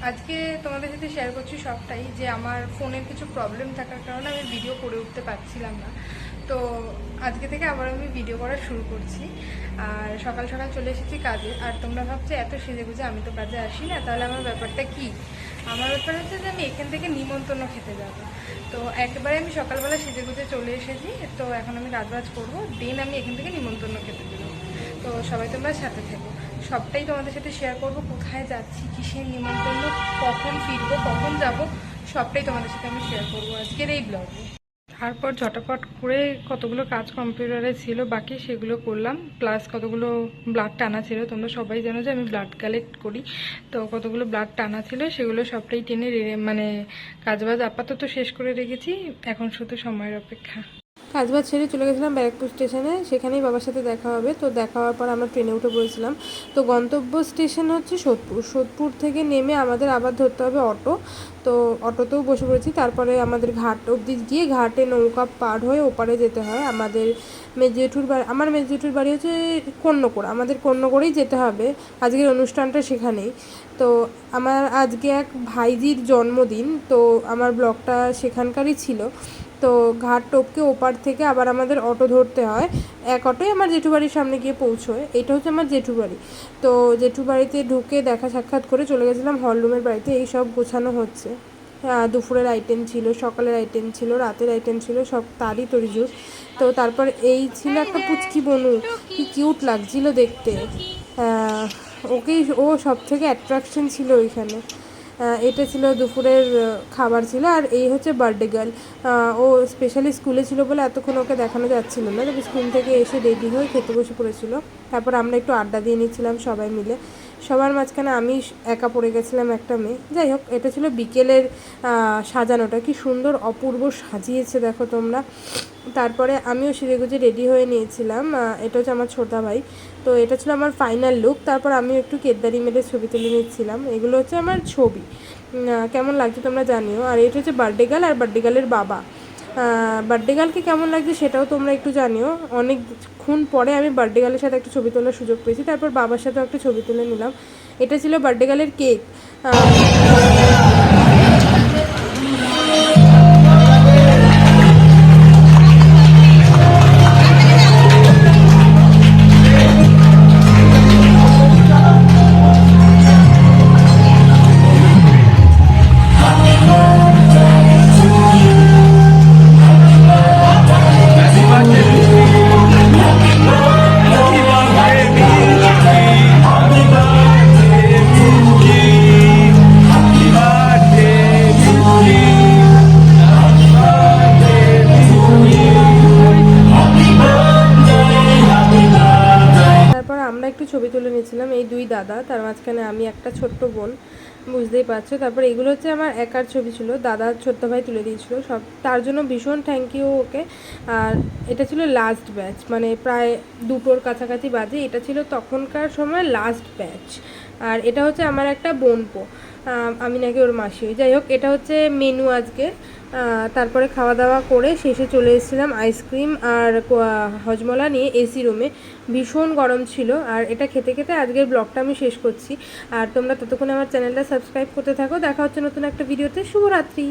আজকে তোমাদের সাথে শেয়ার করছি সবটাই, যে আমার ফোনের কিছু প্রবলেম থাকার কারণে আমি ভিডিও করে উঠতে পারছিলাম না। তো আজকে থেকে আবার আমি ভিডিও করা শুরু করছি। আর সকাল সকাল চলে এসেছি কাজে। আর তোমরা ভাবছো এত সেজে গুজে আমি তো কাজে আসি না, তাহলে আমার ব্যাপারটা কি? আমার ব্যাপার হচ্ছে যে আমি এখান থেকে নিমন্ত্রণ খেতে যাব। তো একেবারে আমি সকালবেলা সেজে গুজে চলে এসেছি। তো এখন আমি কাজবাজ করবো, দেন আমি এখান থেকে নিমন্ত্রণ খেতে বেরোবো। তো সবাই তোমরা সাথে থেকো, সবটাই তোমাদের সাথে শেয়ার করবো। কোথায় যাচ্ছি, কিসের নিমন্ত্রণ, কখন ফিরবো, কখন যাব, সবটাই তোমাদের সাথে আমি শেয়ার করবো আজকের এই ব্লগে। তারপর ঝটাপট করে কতগুলো কাজ কম্পিউটারে ছিল বাকি, সেগুলো করলাম। প্লাস কতগুলো ব্লাড টানা ছিল, তোমরা সবাই জানো যে আমি ব্লাড কালেক্ট করি। তো কতগুলো ব্লাড টানা ছিল, সেগুলো সবটাই টেনে মানে কাজবাজ আপাতত শেষ করে রেখেছি। এখন শুধু সময়ের অপেক্ষা। কাজবাজ ছেড়ে চলে গেছিলাম ব্যারাকপুর স্টেশনে, সেখানেই বাবার সাথে দেখা হবে। তো দেখা হওয়ার পর আমরা ট্রেনে উঠে পড়েছিলাম। তো গন্তব্য স্টেশন হচ্ছে সোদপুর। সোদপুর থেকে নেমে আমাদের আবার ধরতে হবে অটো। তো অটোতেও বসে পড়েছি। তারপরে আমাদের ঘাট অবধি গিয়ে ঘাটে নৌকা পার হয়ে ওপারে যেতে হয়। আমাদের মেজেঠুর বাড়ি, আমার মেজেঠুর বাড়ি হচ্ছে কন্যকোড়া, আমাদের কন্যকোড়েই যেতে হবে। আজকের অনুষ্ঠানটা সেখানেই। তো আমার আজকে এক ভাইজির জন্মদিন, তো আমার ব্লগটা সেখানকারই ছিল। তো ঘাট টপকে ওপার থেকে আবার আমাদের অটো ধরতে হয়। এক অটোই আমার জেঠু বাড়ির সামনে গিয়ে পৌঁছয়। এটা হচ্ছে আমার জেঠু বাড়ি। তো জেঠু বাড়িতে ঢুকে দেখা সাক্ষাৎ করে চলে গেছিলাম হলরুমের বাড়িতে। এই সব গোছানো হচ্ছে। দুপুরের আইটেম ছিল, সকালের আইটেম ছিল, রাতের আইটেম ছিল, সব তারই তরিজুর। তো তারপর এই ছিল একটা পুচকি বনু, কি কিউট লাগছিল দেখতে। ওকেই, ও সব থেকে অ্যাট্রাকশন ছিল ওইখানে। এটা ছিল দুপুরের খাবার ছিল। আর এই হচ্ছে বার্থডে গার্ল। ও স্পেশালি স্কুলে ছিল বলে এতক্ষণ ওকে দেখানো যাচ্ছিল না, তবে স্কুল থেকে এসে রেডি হয়ে খেতে বসে পড়েছিল। তারপর আমরা একটু আড্ডা দিয়ে নিচ্ছিলাম সবাই মিলে। সবার মাঝখানে আমি একা পড়ে গেছিলাম একটা মেয়ে। যাই হোক, এটা ছিল বিকেলের সাজানোটা। কি সুন্দর অপূর্ব সাজিয়েছে দেখো তোমরা। তারপরে আমিও সেজেগুজে রেডি হয়ে নিয়েছিলাম। এটা হচ্ছে আমার ছোটা ভাই। তো এটা ছিল আমার ফাইনাল লুক। তারপর আমিও একটু কেদারি মেরে ছবি তুলে নিচ্ছিলাম। এগুলো হচ্ছে আমার ছবি। কেমন লাগছে তোমরা জানিও। আর এটা হচ্ছে বার্থডে গার্ল আর বার্থডে গার্লের বাবা। বার্থডে গার্লকে কেমন লাগছে সেটাও তোমরা একটু জানিও। অনেকক্ষণ পরে আমি বার্থডে গার্লের সাথে একটা ছবি তোলার সুযোগ পেয়েছি। তারপর বাবার সাথেও একটা ছবি তুলে নিলাম। এটা ছিল বার্থডে গার্লের কেক। আমরা একটু ছবি তুলে নিয়েছিলাম, এই দুই দাদা, তার মাঝখানে আমি একটা ছোট্ট বোন, বুঝতেই পারছো। তারপর এগুলো হচ্ছে আমার একার ছবি ছিল, দাদা ছোট্ট ভাই তুলে দিয়েছিল সব, তার জন্য ভীষণ থ্যাংক ইউ ওকে। আর এটা ছিল লাস্ট ব্যাচ, মানে প্রায় 2টোর কাছাকাছি বাজে। এটা ছিল তখনকার সময় লাস্ট ব্যাচ। আর এটা হচ্ছে আমার একটা বোনপো, আমি নাকি ওর মাসি। যাই হোক, এটা হচ্ছে মেনু আজকে। তারপরে খাওয়া দাওয়া করে শেষে চলে এসেছিলাম আইসক্রিম আর হজমলা নিয়ে এসি রুমে। ভীষণ গরম ছিল। আর এটা খেতে খেতে আজকের ব্লগটা আমি শেষ করছি। আর তোমরা ততক্ষণ আমার চ্যানেলটা সাবস্ক্রাইব করতে থাকো। দেখা হচ্ছে নতুন একটা ভিডিওতে। শুভরাত্রি।